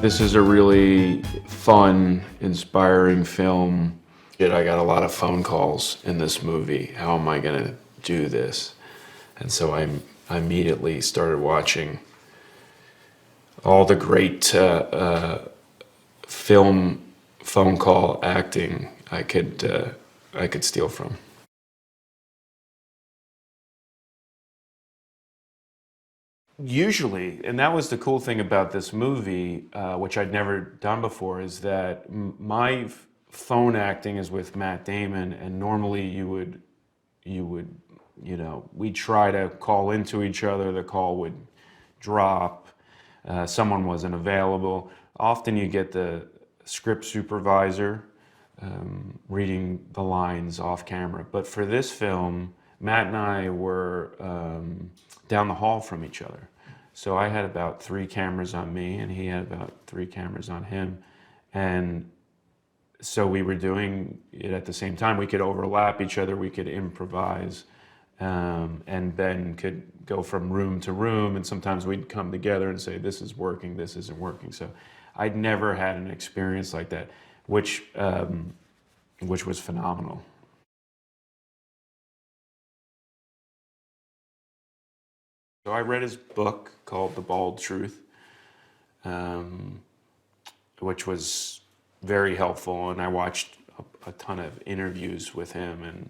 This is a really fun, inspiring film. I got a lot of phone calls in this movie. How am I going to do this? And so I immediately started watching all the great film phone call acting I could steal from. Usually, and that was the cool thing about this movie, which I'd never done before, is that my phone acting is with Matt Damon, and normally we'd try to call into each other, the call would drop, someone wasn't available. Often you get the script supervisor reading the lines off camera, but for this film, Matt and I were down the hall from each other. So I had about 3 cameras on me, and he had about 3 cameras on him. And so we were doing it at the same time. We could overlap each other, we could improvise, and then could go from room to room. And sometimes we'd come together and say, this is working, this isn't working. So I'd never had an experience like that, which was phenomenal. So I read his book called The Bald Truth, which was very helpful, and I watched a ton of interviews with him and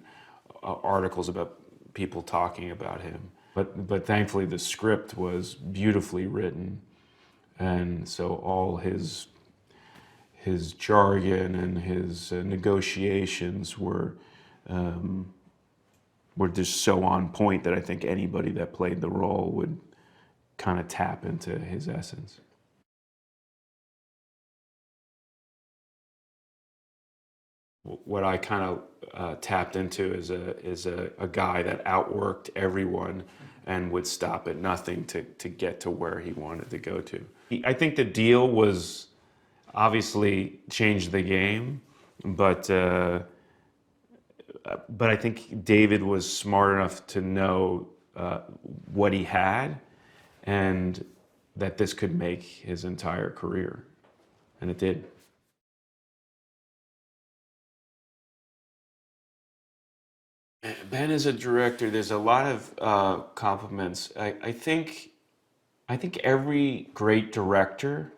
articles about people talking about him. But thankfully the script was beautifully written, and so all his jargon and his negotiations were just so on point that I think anybody that played the role would kind of tap into his essence. What I kind of tapped into is a guy that outworked everyone and would stop at nothing to get to where he wanted to go to. I think the deal was obviously changed the game, but I think David was smart enough to know what he had and that this could make his entire career, and it did. Ben is a director. There's a lot of compliments. I think every great director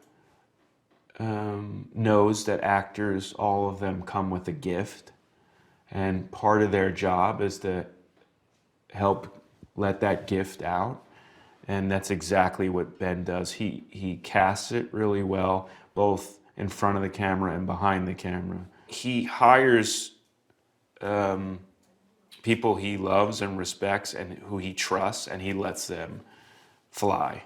knows that actors, all of them, come with a gift. And part of their job is to help let that gift out. And that's exactly what Ben does. He casts it really well, both in front of the camera and behind the camera. He hires people he loves and respects and who he trusts, and he lets them fly.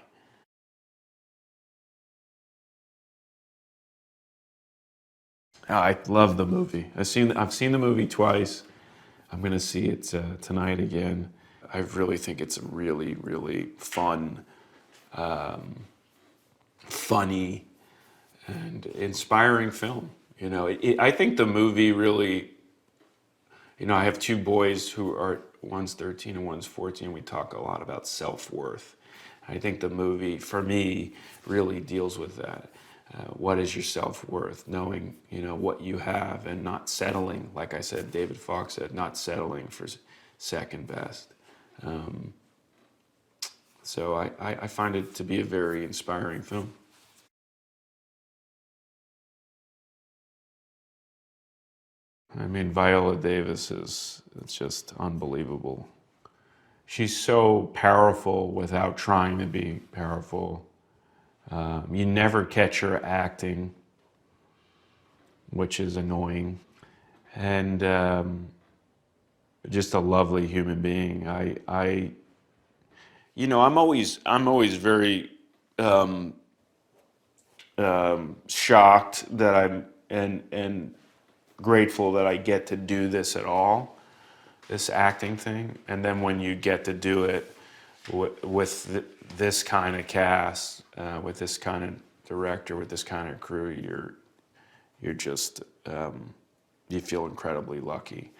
I love the movie. I've seen the movie twice. I'm going to see it tonight again. I really think it's a really, really fun, funny, and inspiring film. I think the movie really, I have 2 boys who are, one's 13 and one's 14. We talk a lot about self-worth. I think the movie, for me, really deals with that. What is your self-worth? Knowing, what you have and not settling. Like I said, David Falk said, not settling for second best. So I find it to be a very inspiring film. I mean, Viola Davis it's just unbelievable. She's so powerful without trying to be powerful. You never catch her acting, which is annoying, and just a lovely human being. I'm always very shocked that and grateful that I get to do this at all, this acting thing, and then when you get to do it with this kind of cast, with this kind of director, with this kind of crew, you're just you feel incredibly lucky.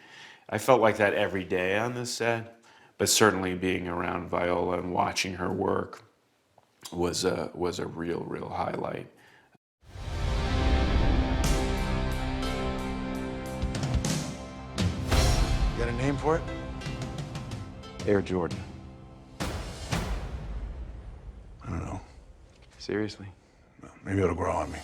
I felt like that every day on this set, but certainly being around Viola and watching her work was a real highlight. You got a name for it? Air Jordan. I don't know. Seriously? Maybe it'll grow on me.